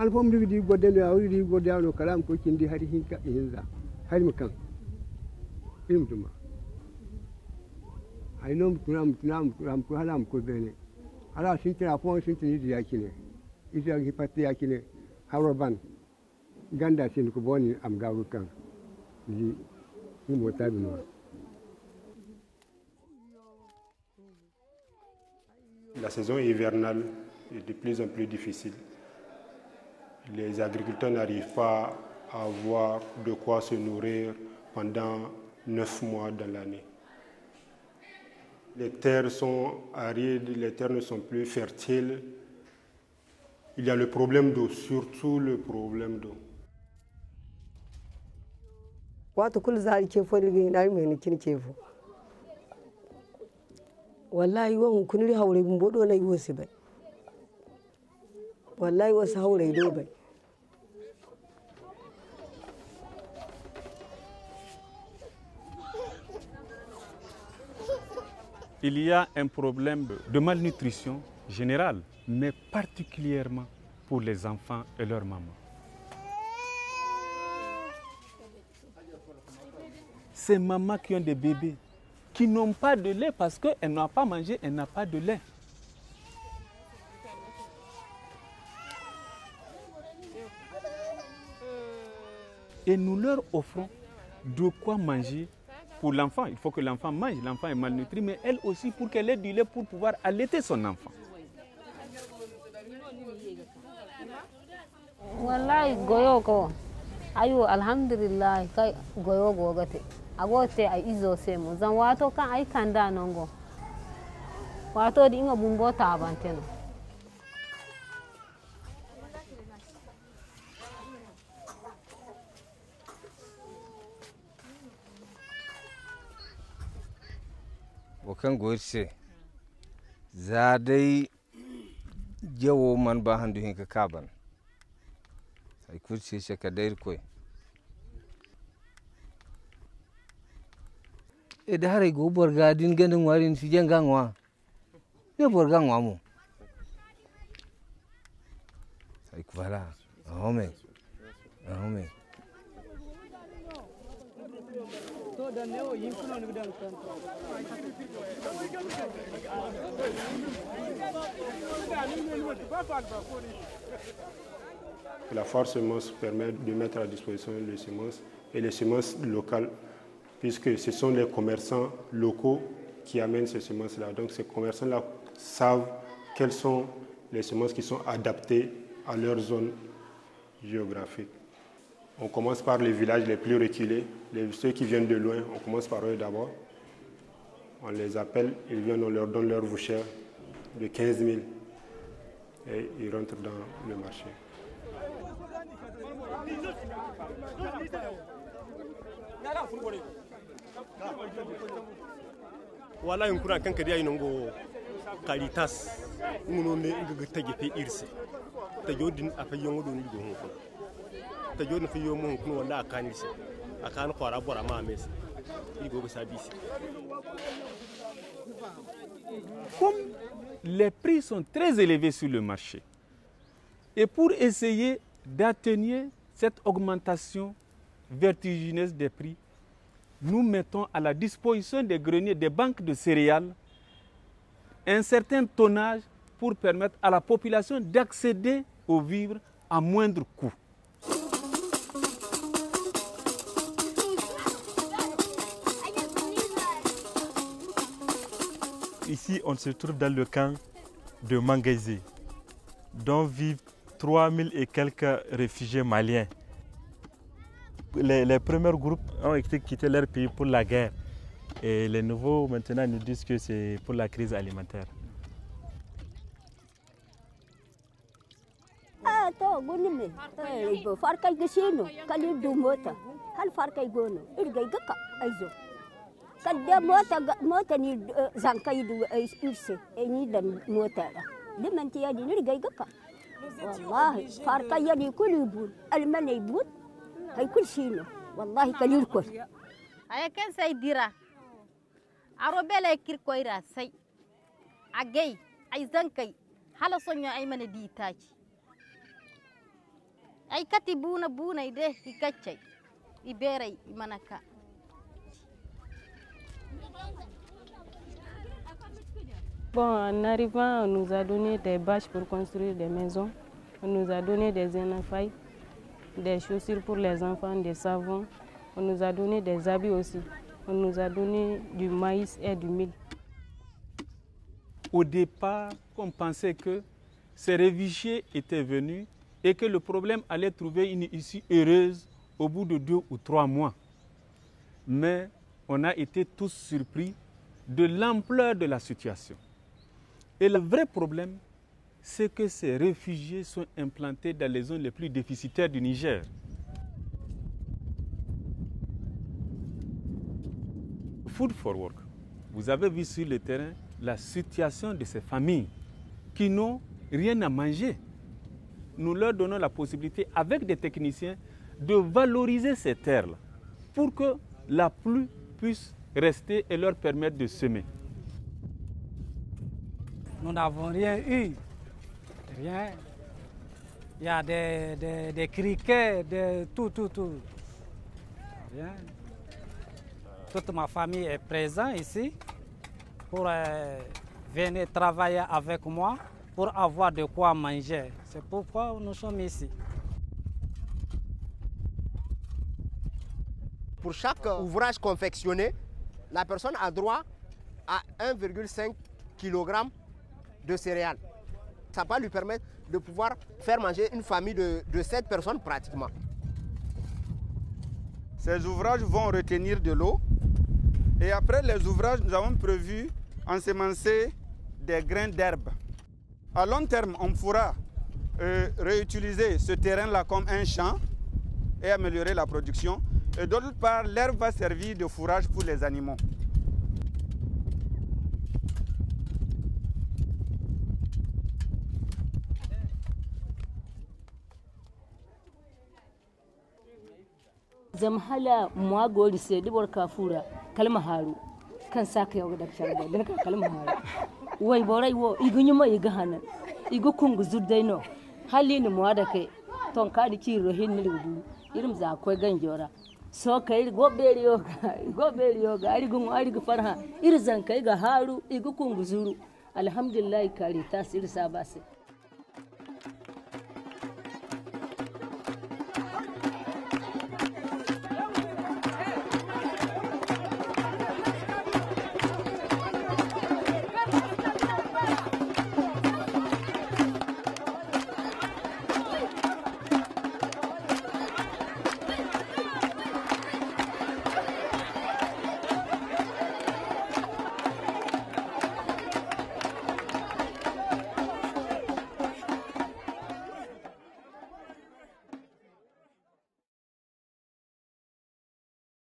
alfom di godde no awri godde no kalam ko kindi hari hinka hinza hari makan ilmu tuma ay nom tunam ko halam ko bene ala sintina fon sintini di yakine isa hipati yakine haroban ganda sin ko boni am garu kan di mo tabino. La saison hivernale est de plus en plus difficile. Les agriculteurs n'arrivent pas à avoir de quoi se nourrir pendant 9 mois dans l'année. Les terres sont arides, les terres ne sont plus fertiles. Il y a le problème d'eau, surtout le problème d'eau. Wallahi won kuniri hawre mbodo na yosi bay wallahi was hawre do bay. Il y a un problème de malnutrition générale, mais particulièrement pour les enfants et leurs mamans. Ces mamans qui ont des bébés, qui n'ont pas de lait parce qu'elles n'ont pas mangé, elles n'ont pas de lait. Et nous leur offrons de quoi manger pour l'enfant. Il faut que l'enfant mange, l'enfant est malnutri, mais elle aussi pour qu'elle ait du lait pour pouvoir allaiter son enfant. Wallahi goyo ko ayo alhamdulillah kai goyo gogate agote ay izo semo zan wato kan ay kanda nongo wato di inga bumbo tabanteno wakan gorse za dai jawo man ba handu hinka kaban sai kurce shi ka dair koi e da hare go borga din ganin warin si jenga ngwa ne borga ngwa mu sai ku fara ahome La foire semence permet de mettre à disposition les semences et les semences locales, puisque ce sont les commerçants locaux qui amènent ces semences-là. Donc ces commerçants-là savent quelles sont les semences qui sont adaptées à leur zone géographique. On commence par les villages les plus reculés, ceux qui viennent de loin, on commence par eux d'abord. On les appelle, ils viennent, on leur donne leur voucher de 15 000 et ils rentrent dans le marché. Wala yunkura kanka dia inongo Caritas nguno ne nga tagi pe irse ta jodin afa yongo do ni go hon ta jodin fa yomo hon kuno wala akanisi akan khora bora ma mes igo go sabisi. Comme les prix sont très élevés sur le marché, et pour essayer d'atténuer cette augmentation vertigineuse des prix, nous mettons à la disposition des greniers, des banques de céréales, un certain tonnage pour permettre à la population d'accéder aux vivres à moindre coût. Ici, on se trouve dans le camp de Mangaise, dont vivent 3000 et quelques réfugiés maliens. Les premiers groupes ont quitté leur pays pour la guerre. Et les nouveaux, maintenant, nous disent que c'est pour la crise alimentaire. Kadda mota ni zankai du irse ni dan mota da liman tiya di ni gaigaka wallahi farka yani kulli bun almanay bun hay kul shino wallahi kalil ko ay ken say dira arobele kir koira say agay ay zankai hala sonyo ay mana di taci ay kati buna buna ide ikachay iberay manaka. Bon, en arrivant, on nous a donné des bâches pour construire des maisons. On nous a donné des énafailles, des chaussures pour les enfants, des savons. On nous a donné des habits aussi. On nous a donné du maïs et du mil. Au départ, on pensait que ces réfugiés étaient venus et que le problème allait trouver une issue heureuse au bout de 2 ou 3 mois. Mais on a été tous surpris de l'ampleur de la situation. Et le vrai problème, c'est que ces réfugiés sont implantés dans les zones les plus déficitaires du Niger. Food for Work, vous avez vu sur le terrain la situation de ces familles qui n'ont rien à manger. Nous leur donnons la possibilité, avec des techniciens, de valoriser ces terres-là pour que la pluie puisse rester et leur permettre de semer. Nous n'avons rien eu. Rien. Il y a des criquets, tout. Rien. Toute ma famille est présente ici pour venir travailler avec moi pour avoir de quoi manger. C'est pourquoi nous sommes ici. Pour chaque ouvrage confectionné, la personne a droit à 1,5 kg de céréales. Ça va lui permettre de pouvoir faire manger une famille de 7 personnes pratiquement. Ces ouvrages vont retenir de l'eau. Et après les ouvrages, nous avons prévu ensemencer des grains d'herbe. À long terme, on pourra réutiliser ce terrain-là comme un champ et améliorer la production. Et d'autre part, l'herbe va servir de fourrage pour les animaux. Zamhala mwagoli se dibor kafura kalma haru kan saka yau da sharba dan ka kalma haru wai borai wo igunyuma iga hanan igu kungu zuddaino halini mwada kai ton ka di ci rohin ni rudu irim za koi ganjora so kai goberi yoga ari gu farha irzan kai ga haru igu kungu zuru alhamdulillah kari tasir sabase.